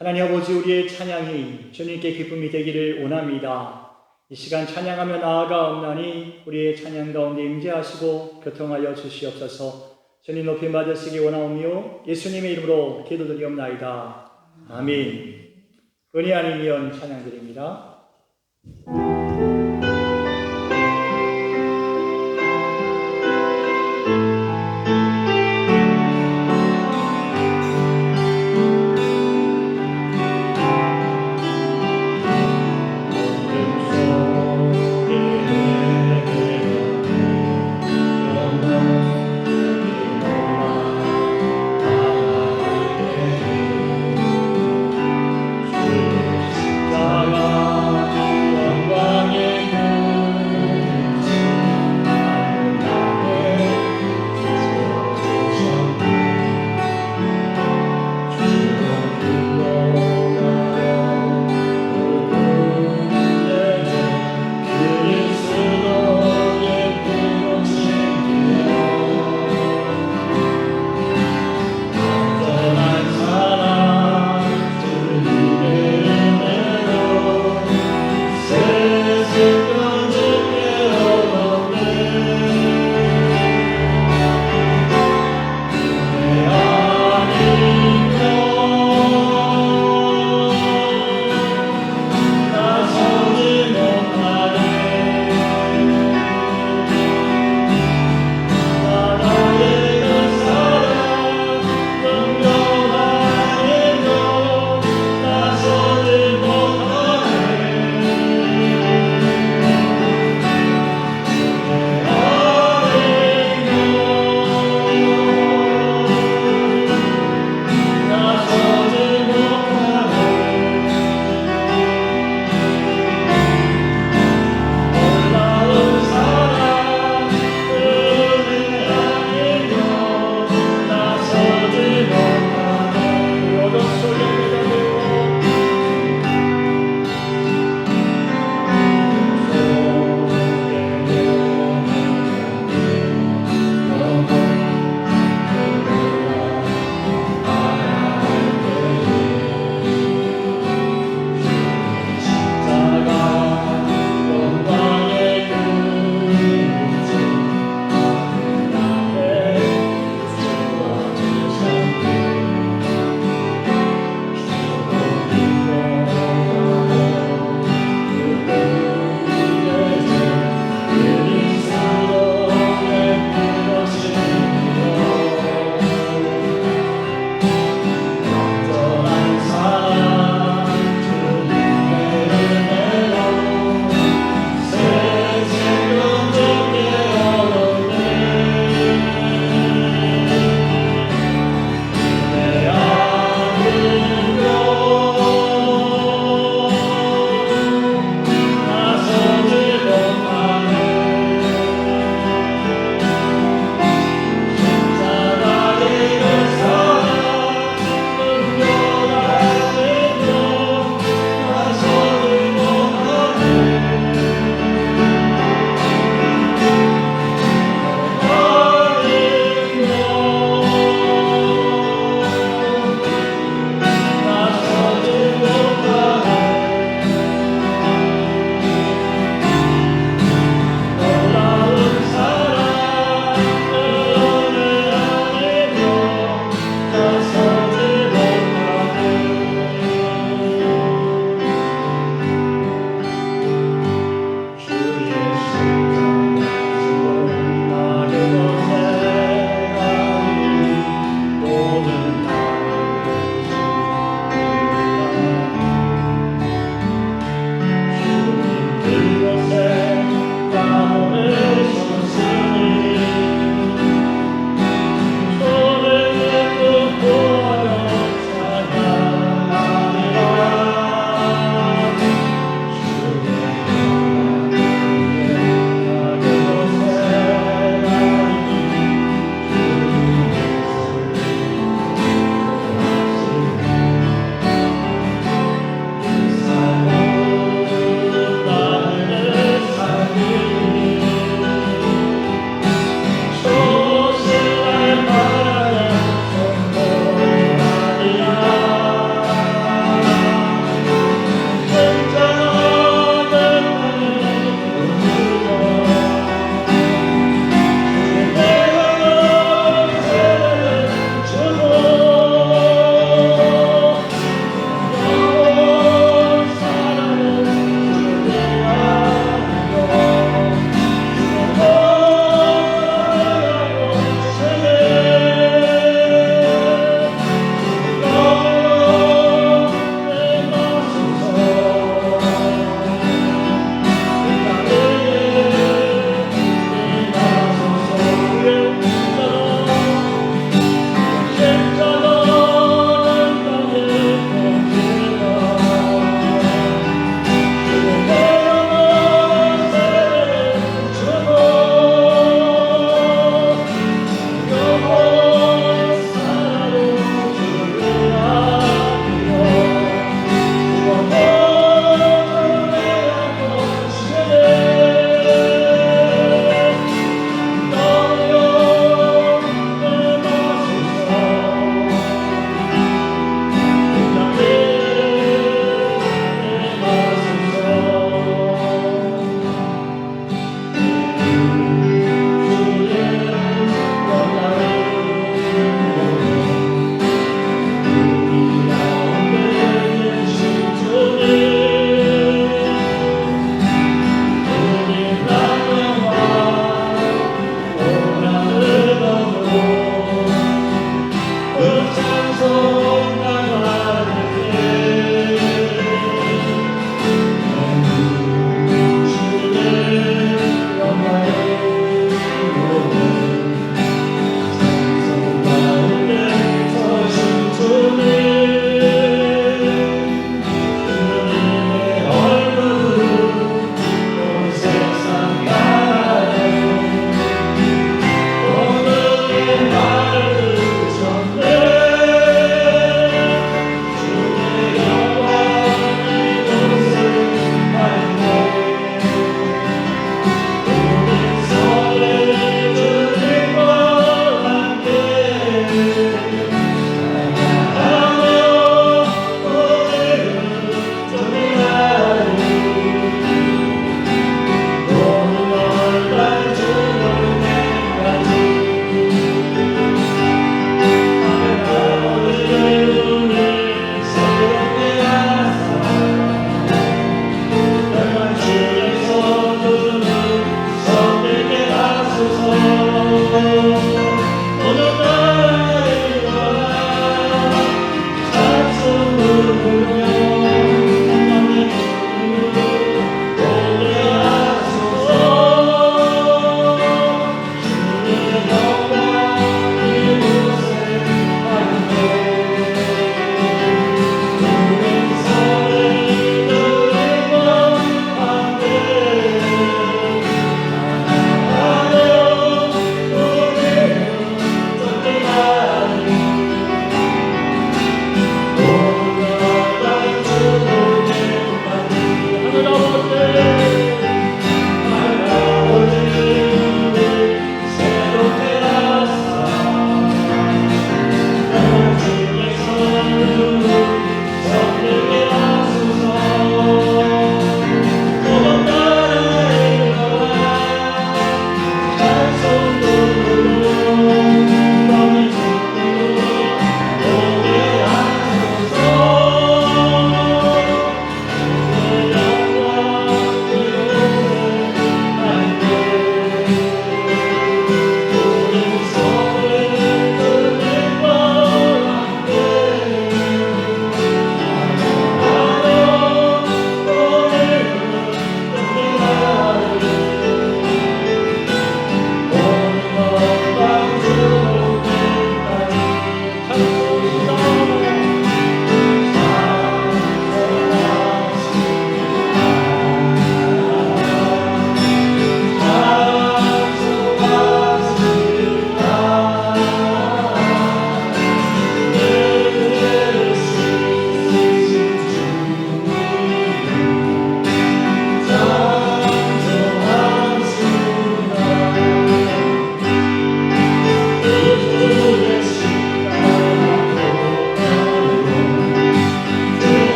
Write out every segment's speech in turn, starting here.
하나님 아버지, 우리의 찬양이 주님께 기쁨이 되기를 원합니다. 이 시간 찬양하며 나아가옵나니 우리의 찬양 가운데 임재하시고 교통하여 주시옵소서. 주님 높이 받으시기 원하오며 예수님의 이름으로 기도드리옵나이다. 아멘. 은혜 아니면 찬양드립니다. 영광의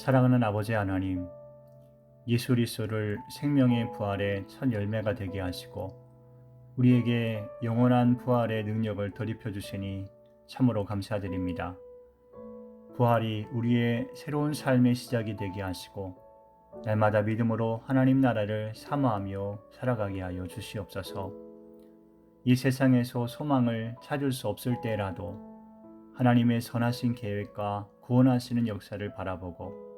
사랑하는 아버지 하나님, 예수 그리스도를 생명의 부활의 첫 열매가 되게 하시고 우리에게 영원한 부활의 능력을 덧입혀 주시니 참으로 감사드립니다. 부활이 우리의 새로운 삶의 시작이 되게 하시고 날마다 믿음으로 하나님 나라를 사모하며 살아가게 하여 주시옵소서. 이 세상에서 소망을 찾을 수 없을 때라도 하나님의 선하신 계획과 구원하시는 역사를 바라보고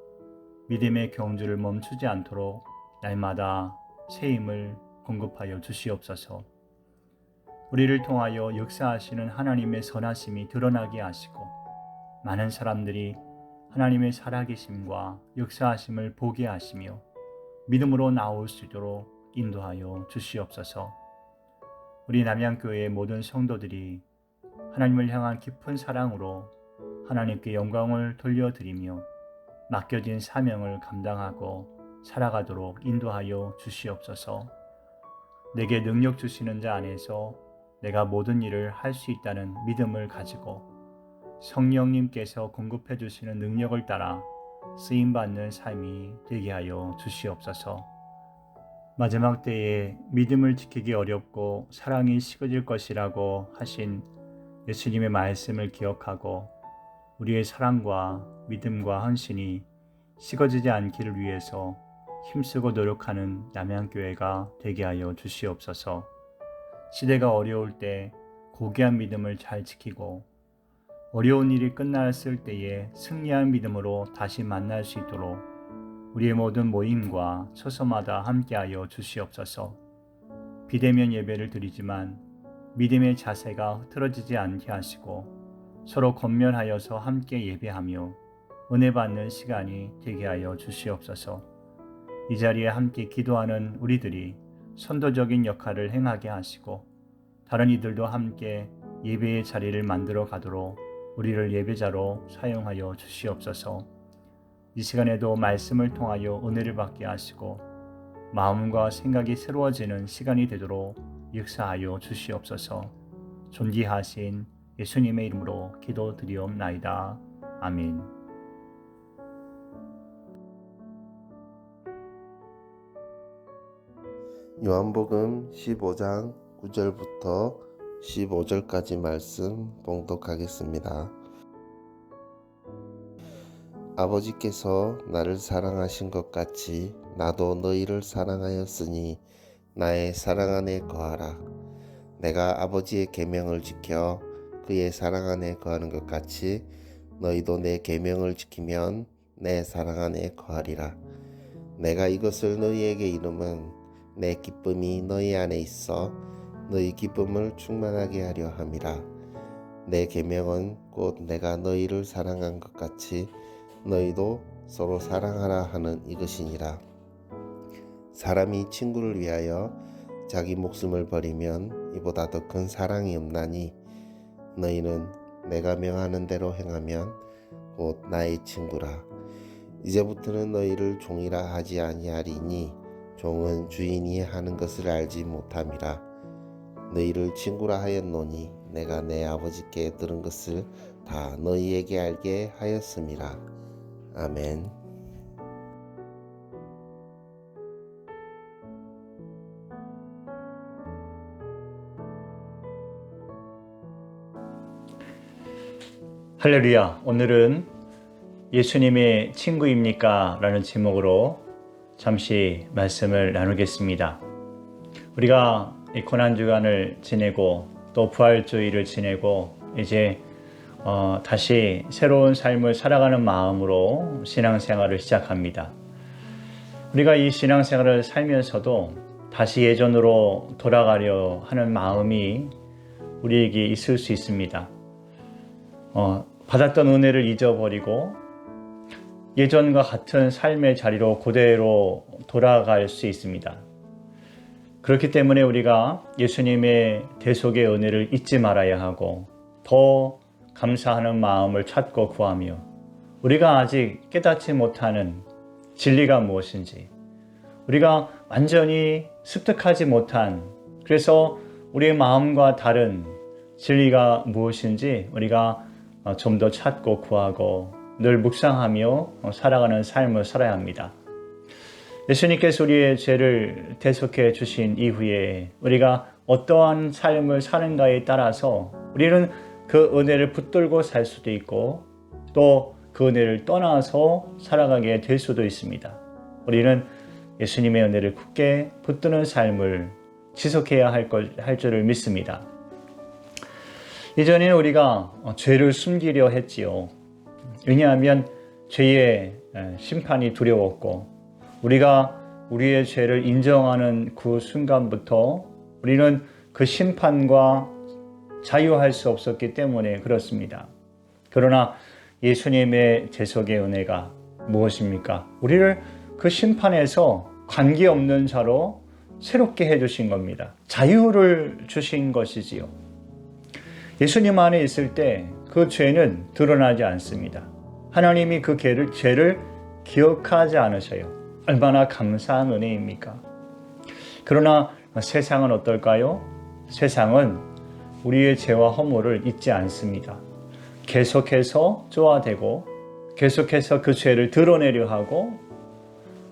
믿음의 경주를 멈추지 않도록 날마다 새 힘을 공급하여 주시옵소서. 우리를 통하여 역사하시는 하나님의 선하심이 드러나게 하시고 많은 사람들이 하나님의 살아계심과 역사하심을 보게 하시며 믿음으로 나올 수 있도록 인도하여 주시옵소서. 우리 남양교회의 모든 성도들이 하나님을 향한 깊은 사랑으로 하나님께 영광을 돌려드리며 맡겨진 사명을 감당하고 살아가도록 인도하여 주시옵소서. 내게 능력 주시는 자 안에서 내가 모든 일을 할 수 있다는 믿음을 가지고 성령님께서 공급해 주시는 능력을 따라 쓰임받는 삶이 되게 하여 주시옵소서. 마지막 때에 믿음을 지키기 어렵고 사랑이 식어질 것이라고 하신 예수님의 말씀을 기억하고 우리의 사랑과 믿음과 헌신이 식어지지 않기를 위해서 힘쓰고 노력하는 남양교회가 되게 하여 주시옵소서. 시대가 어려울 때 고귀한 믿음을 잘 지키고 어려운 일이 끝났을 때에 승리한 믿음으로 다시 만날 수 있도록 우리의 모든 모임과 처소마다 함께하여 주시옵소서. 비대면 예배를 드리지만 믿음의 자세가 흐트러지지 않게 하시고 서로 권면하여서 함께 예배하며 은혜 받는 시간이 되게 하여 주시옵소서. 이 자리에 함께 기도하는 우리들이 선도적인 역할을 행하게 하시고 다른 이들도 함께 예배의 자리를 만들어 가도록 우리를 예배자로 사용하여 주시옵소서. 이 시간에도 말씀을 통하여 은혜를 받게 하시고 마음과 생각이 새로워지는 시간이 되도록 역사하여 주시옵소서. 존귀하신 예수님의 이름으로 기도드리옵나이다. 아멘. 요한복음 15장 9절부터 15절까지 말씀 봉독하겠습니다. 아버지께서 나를 사랑하신 것 같이 나도 너희를 사랑하였으니 나의 사랑 안에 거하라. 내가 아버지의 계명을 지켜 그의 사랑 안에 거하는 것 같이 너희도 내 계명을 지키면 내 사랑 안에 거하리라. 내가 이것을 너희에게 이름은 내 기쁨이 너희 안에 있어 너희 기쁨을 충만하게 하려 함이라. 내 계명은 곧 내가 너희를 사랑한 것 같이 너희도 서로 사랑하라 하는 이것이니라. 사람이 친구를 위하여 자기 목숨을 버리면 이보다 더 큰 사랑이 없나니 너희는 내가 명하는 대로 행하면 곧 나의 친구라. 이제부터는 너희를 종이라 하지 아니하리니 종은 주인이 하는 것을 알지 못함이라. 너희를 친구라 하였노니 내가 내 아버지께 들은 것을 다 너희에게 알게 하였음이라. 아멘. 할렐루야. 오늘은 예수님의 친구입니까? 라는 제목으로 잠시 말씀을 나누겠습니다. 우리가 이 고난주간을 지내고 또 부활주의를 지내고 이제 다시 새로운 삶을 살아가는 마음으로 신앙생활을 시작합니다. 우리가 이 신앙생활을 살면서도 다시 예전으로 돌아가려 하는 마음이 우리에게 있을 수 있습니다. 받았던 은혜를 잊어버리고 예전과 같은 삶의 자리로 그대로 돌아갈 수 있습니다. 그렇기 때문에 우리가 예수님의 대속의 은혜를 잊지 말아야 하고 더 감사하는 마음을 찾고 구하며 우리가 아직 깨닫지 못하는 진리가 무엇인지 우리가 완전히 습득하지 못한 그래서 우리의 마음과 다른 진리가 무엇인지 우리가 좀 더 찾고 구하고 늘 묵상하며 살아가는 삶을 살아야 합니다. 예수님께서 우리의 죄를 대속해 주신 이후에 우리가 어떠한 삶을 사는가에 따라서 우리는 그 은혜를 붙들고 살 수도 있고 또 그 은혜를 떠나서 살아가게 될 수도 있습니다. 우리는 예수님의 은혜를 굳게 붙드는 삶을 지속해야 할 줄을 믿습니다. 이전에는 우리가 죄를 숨기려 했지요. 왜냐하면 죄의 심판이 두려웠고 우리가 우리의 죄를 인정하는 그 순간부터 우리는 그 심판과 자유할 수 없었기 때문에 그렇습니다. 그러나 예수님의 대속의 은혜가 무엇입니까? 우리를 그 심판에서 관계없는 자로 새롭게 해주신 겁니다. 자유를 주신 것이지요. 예수님 안에 있을 때 그 죄는 드러나지 않습니다. 하나님이 그 죄를 기억하지 않으셔요. 얼마나 감사한 은혜입니까? 그러나 세상은 어떨까요? 세상은 우리의 죄와 허물을 잊지 않습니다. 계속해서 쪼아대고 계속해서 그 죄를 드러내려 하고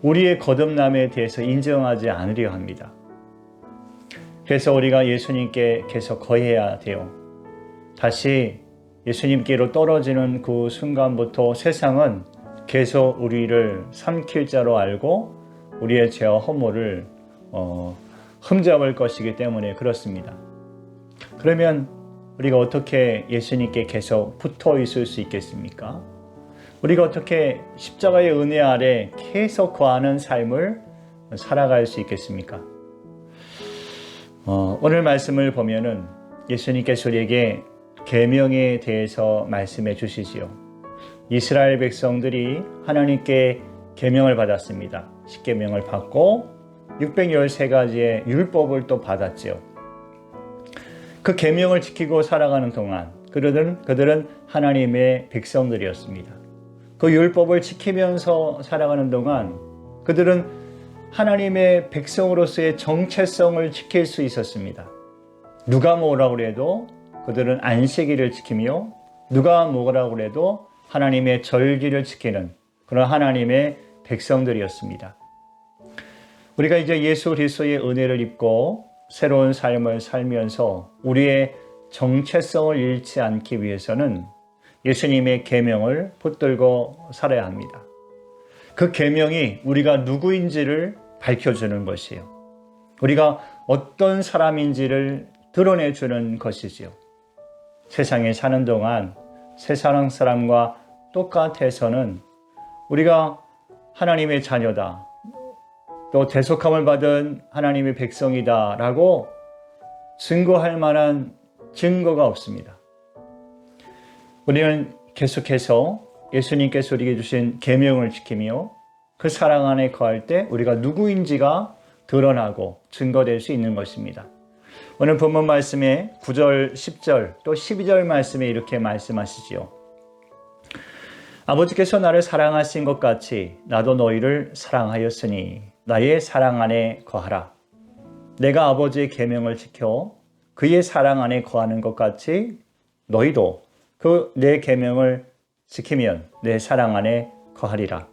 우리의 거듭남에 대해서 인정하지 않으려 합니다. 그래서 우리가 예수님께 계속 거해야 돼요. 다시 예수님께로 떨어지는 그 순간부터 세상은 계속 우리를 삼킬 자로 알고 우리의 죄와 허물을 흠잡을 것이기 때문에 그렇습니다. 그러면 우리가 어떻게 예수님께 계속 붙어 있을 수 있겠습니까? 우리가 어떻게 십자가의 은혜 아래 계속 거하는 삶을 살아갈 수 있겠습니까? 오늘 말씀을 보면은 예수님께서 우리에게 계명에 대해서 말씀해 주시지요. 이스라엘 백성들이 하나님께 계명을 받았습니다. 십계명을 받고 613가지의 율법을 또 받았지요. 그 계명을 지키고 살아가는 동안 그들은 하나님의 백성들이었습니다. 그 율법을 지키면서 살아가는 동안 그들은 하나님의 백성으로서의 정체성을 지킬 수 있었습니다. 누가 뭐라고 해도 그들은 안식일을 지키며 누가 뭐라고 해도 하나님의 절기를 지키는 그런 하나님의 백성들이었습니다. 우리가 이제 예수 그리스도의 은혜를 입고 새로운 삶을 살면서 우리의 정체성을 잃지 않기 위해서는 예수님의 계명을 붙들고 살아야 합니다. 그 계명이 우리가 누구인지를 밝혀주는 것이에요. 우리가 어떤 사람인지를 드러내주는 것이지요. 세상에 사는 동안 세상 사람과 똑같아서는 우리가 하나님의 자녀다, 또 대속함을 받은 하나님의 백성이다 라고 증거할 만한 증거가 없습니다. 우리는 계속해서 예수님께서 우리에게 주신 계명을 지키며 그 사랑 안에 거할 때 우리가 누구인지가 드러나고 증거될 수 있는 것입니다. 오늘 본문 말씀에 9절, 10절 또 12절 말씀에 이렇게 말씀하시지요. 아버지께서 나를 사랑하신 것 같이 나도 너희를 사랑하였으니 나의 사랑 안에 거하라. 내가 아버지의 계명을 지켜 그의 사랑 안에 거하는 것 같이 너희도 그 내 계명을 지키면 내 사랑 안에 거하리라.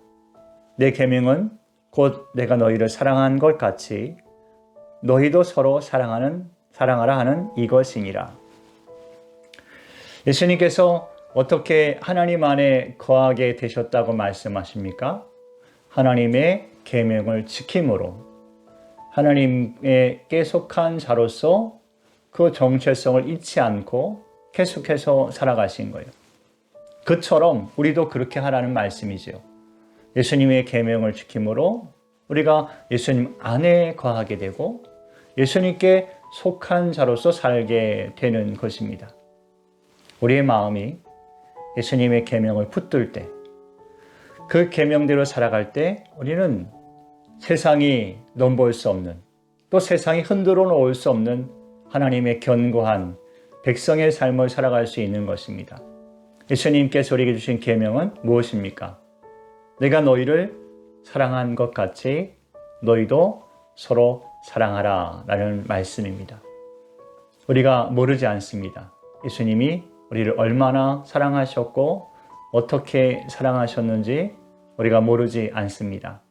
내 계명은 곧 내가 너희를 사랑한 것 같이 너희도 서로 사랑하라 하는 이것이니라. 예수님께서 어떻게 하나님 안에 거하게 되셨다고 말씀하십니까? 하나님의 계명을 지킴으로 하나님께 속한 자로서 그 정체성을 잊지 않고 계속해서 살아가신 거예요. 그처럼 우리도 그렇게 하라는 말씀이죠. 예수님의 계명을 지킴으로 우리가 예수님 안에 거하게 되고 예수님께 속한 자로서 살게 되는 것입니다. 우리의 마음이 예수님의 계명을 붙들 때, 그 계명대로 살아갈 때 우리는 세상이 넘볼 수 없는, 또 세상이 흔들어 놓을 수 없는 하나님의 견고한 백성의 삶을 살아갈 수 있는 것입니다. 예수님께서 우리에게 주신 계명은 무엇입니까? 내가 너희를 사랑한 것 같이 너희도 서로 사랑하라 라는 말씀입니다. 우리가 모르지 않습니다. 예수님이 우리를 얼마나 사랑하셨고 어떻게 사랑하셨는지 우리가 모르지 않습니다.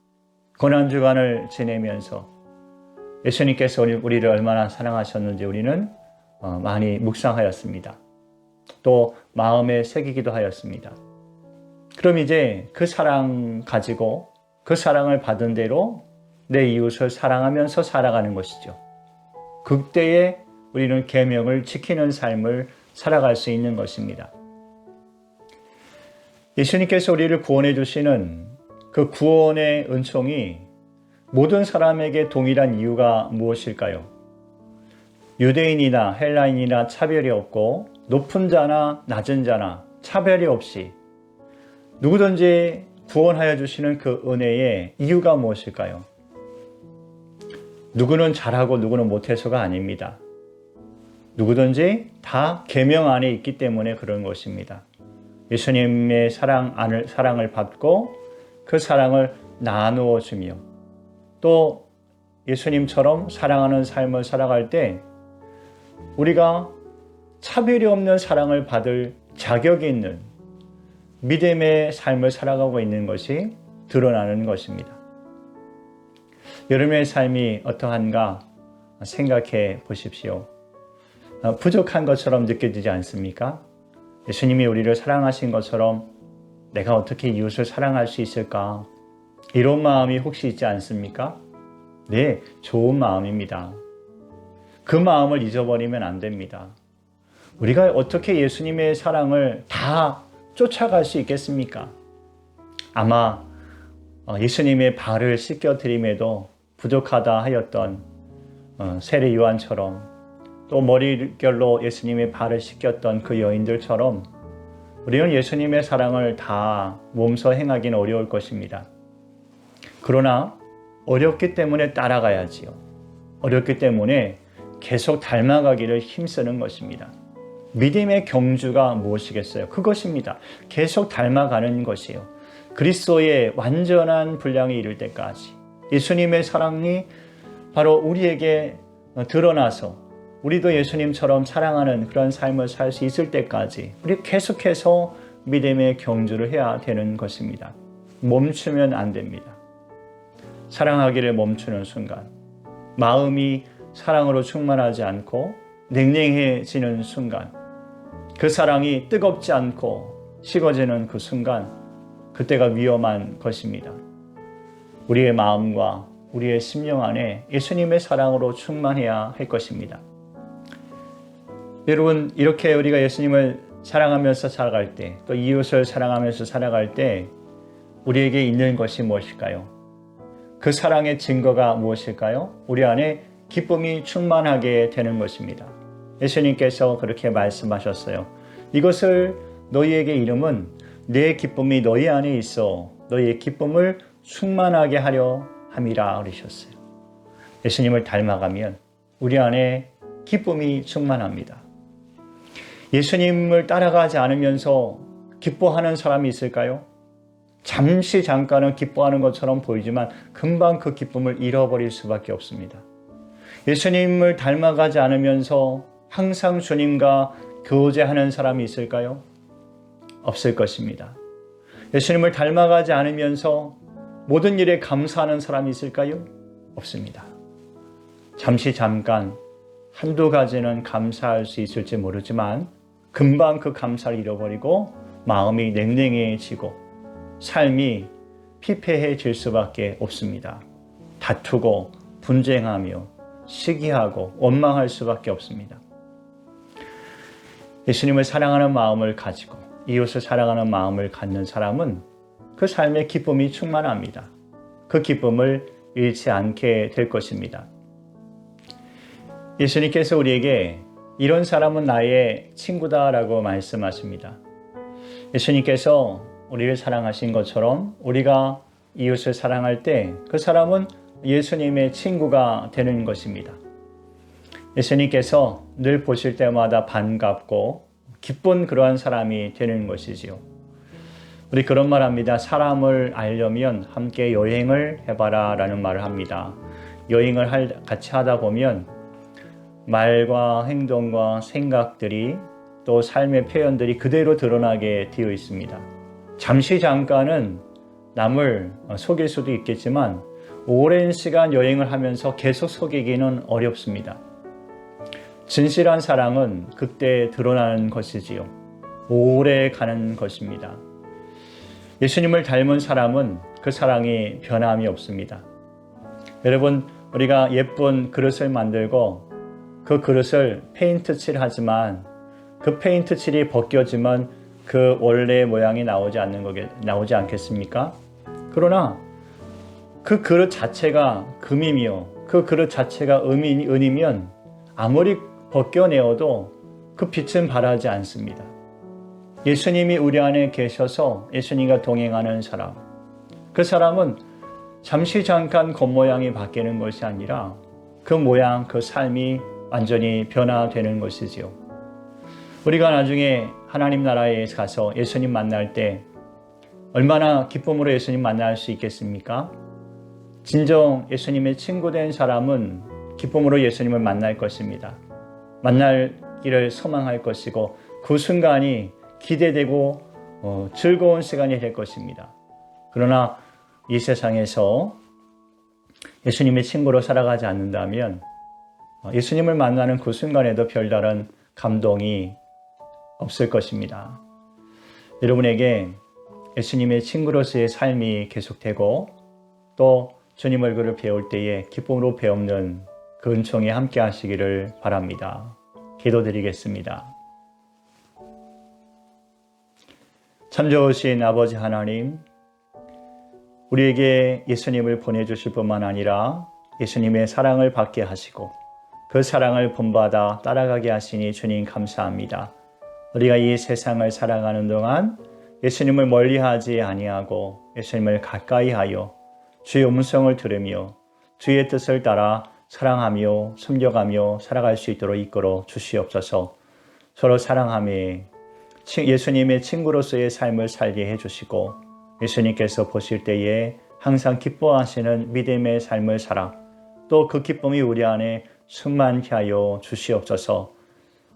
고난주간을 지내면서 예수님께서 우리를 얼마나 사랑하셨는지 우리는 많이 묵상하였습니다. 또 마음에 새기기도 하였습니다. 그럼 이제 그 사랑 가지고 그 사랑을 받은 대로 내 이웃을 사랑하면서 살아가는 것이죠. 그때에 우리는 계명을 지키는 삶을 살아갈 수 있는 것입니다. 예수님께서 우리를 구원해 주시는 그 구원의 은총이 모든 사람에게 동일한 이유가 무엇일까요? 유대인이나 헬라인이나 차별이 없고 높은 자나 낮은 자나 차별이 없이 누구든지 구원하여 주시는 그 은혜의 이유가 무엇일까요? 누구는 잘하고 누구는 못해서가 아닙니다. 누구든지 다 계명 안에 있기 때문에 그런 것입니다. 예수님의 사랑을 받고 그 사랑을 나누어 주며 또 예수님처럼 사랑하는 삶을 살아갈 때 우리가 차별이 없는 사랑을 받을 자격이 있는 믿음의 삶을 살아가고 있는 것이 드러나는 것입니다. 여러분의 삶이 어떠한가 생각해 보십시오. 부족한 것처럼 느껴지지 않습니까? 예수님이 우리를 사랑하신 것처럼 내가 어떻게 이웃을 사랑할 수 있을까? 이런 마음이 혹시 있지 않습니까? 네, 좋은 마음입니다. 그 마음을 잊어버리면 안 됩니다. 우리가 어떻게 예수님의 사랑을 다 쫓아갈 수 있겠습니까? 아마 예수님의 발을 씻겨드림에도 부족하다 하였던 세례 요한처럼 또 머릿결로 예수님의 발을 씻겼던 그 여인들처럼 우리는 예수님의 사랑을 다 몸소 행하기는 어려울 것입니다. 그러나 어렵기 때문에 따라가야지요. 어렵기 때문에 계속 닮아가기를 힘쓰는 것입니다. 믿음의 경주가 무엇이겠어요? 그것입니다. 계속 닮아가는 것이에요. 그리스도의 완전한 분량에 이를 때까지 예수님의 사랑이 바로 우리에게 드러나서 우리도 예수님처럼 사랑하는 그런 삶을 살 수 있을 때까지 우리 계속해서 믿음의 경주를 해야 되는 것입니다. 멈추면 안 됩니다. 사랑하기를 멈추는 순간, 마음이 사랑으로 충만하지 않고 냉랭해지는 순간, 그 사랑이 뜨겁지 않고 식어지는 그 순간, 그때가 위험한 것입니다. 우리의 마음과 우리의 심령 안에 예수님의 사랑으로 충만해야 할 것입니다. 여러분, 이렇게 우리가 예수님을 사랑하면서 살아갈 때, 또 이웃을 사랑하면서 살아갈 때 우리에게 있는 것이 무엇일까요? 그 사랑의 증거가 무엇일까요? 우리 안에 기쁨이 충만하게 되는 것입니다. 예수님께서 그렇게 말씀하셨어요. 이것을 너희에게 이름은 내 기쁨이 너희 안에 있어 너희의 기쁨을 충만하게 하려 함이라 그러셨어요. 예수님을 닮아가면 우리 안에 기쁨이 충만합니다. 예수님을 따라가지 않으면서 기뻐하는 사람이 있을까요? 잠깐은 기뻐하는 것처럼 보이지만 금방 그 기쁨을 잃어버릴 수밖에 없습니다. 예수님을 닮아가지 않으면서 항상 주님과 교제하는 사람이 있을까요? 없을 것입니다. 예수님을 닮아가지 않으면서 모든 일에 감사하는 사람이 있을까요? 없습니다. 잠깐 한두 가지는 감사할 수 있을지 모르지만 금방 그 감사를 잃어버리고 마음이 냉랭해지고 삶이 피폐해질 수밖에 없습니다. 다투고 분쟁하며 시기하고 원망할 수밖에 없습니다. 예수님을 사랑하는 마음을 가지고 이웃을 사랑하는 마음을 갖는 사람은 그 삶의 기쁨이 충만합니다. 그 기쁨을 잃지 않게 될 것입니다. 예수님께서 우리에게 이런 사람은 나의 친구다라고 말씀하십니다. 예수님께서 우리를 사랑하신 것처럼 우리가 이웃을 사랑할 때 그 사람은 예수님의 친구가 되는 것입니다. 예수님께서 늘 보실 때마다 반갑고 기쁜 그러한 사람이 되는 것이지요. 우리 그런 말 합니다. 사람을 알려면 함께 여행을 해봐라 라는 말을 합니다. 여행을 같이 하다 보면 말과 행동과 생각들이 또 삶의 표현들이 그대로 드러나게 되어 있습니다. 잠시 잠깐은 남을 속일 수도 있겠지만 오랜 시간 여행을 하면서 계속 속이기는 어렵습니다. 진실한 사랑은 그때 드러나는 것이지요. 오래 가는 것입니다. 예수님을 닮은 사람은 그 사랑이 변함이 없습니다. 여러분, 우리가 예쁜 그릇을 만들고 그 그릇을 페인트 칠하지만 그 페인트 칠이 벗겨지면 그 원래 모양이 나오지 않겠습니까? 그러나 그 그릇 자체가 금이며 그 그릇 자체가 은이면 아무리 벗겨내어도 그 빛은 발하지 않습니다. 예수님이 우리 안에 계셔서 예수님과 동행하는 사람, 그 사람은 잠시 잠깐 겉모양이 바뀌는 것이 아니라 그 모양, 그 삶이 완전히 변화되는 것이지요. 우리가 나중에 하나님 나라에 가서 예수님 만날 때 얼마나 기쁨으로 예수님 만날 수 있겠습니까? 진정 예수님의 친구 된 사람은 기쁨으로 예수님을 만날 것입니다. 만날기를 소망할 것이고 그 순간이 기대되고 즐거운 시간이 될 것입니다. 그러나 이 세상에서 예수님의 친구로 살아가지 않는다면 예수님을 만나는 그 순간에도 별다른 감동이 없을 것입니다. 여러분에게 예수님의 친구로서의 삶이 계속되고 또 주님 얼굴을 배울 때에 기쁨으로 배우는 그 은총에 함께 하시기를 바랍니다. 기도드리겠습니다. 참 좋으신 아버지 하나님, 우리에게 예수님을 보내주실 뿐만 아니라 예수님의 사랑을 받게 하시고 그 사랑을 본받아 따라가게 하시니 주님 감사합니다. 우리가 이 세상을 살아가는 동안 예수님을 멀리하지 아니하고 예수님을 가까이하여 주의 음성을 들으며 주의 뜻을 따라 사랑하며 섬겨가며 살아갈 수 있도록 이끌어 주시옵소서. 서로 사랑하며 예수님의 친구로서의 삶을 살게 해주시고 예수님께서 보실 때에 항상 기뻐하시는 믿음의 삶을 살아 또 그 기쁨이 우리 안에 충만케 하여 주시옵소서.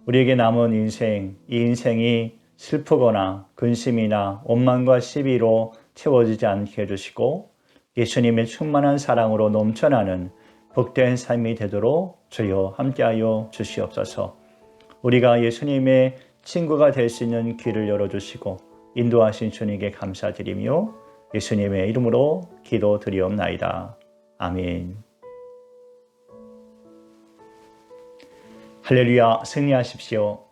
우리에게 남은 인생, 이 인생이 슬프거나 근심이나 원망과 시비로 채워지지 않게 해주시고 예수님의 충만한 사랑으로 넘쳐나는 복된 삶이 되도록 주여 함께하여 주시옵소서. 우리가 예수님의 친구가 될 수 있는 길을 열어주시고 인도하신 주님께 감사드리며 예수님의 이름으로 기도드리옵나이다. 아멘. 할렐루야, 승리하십시오.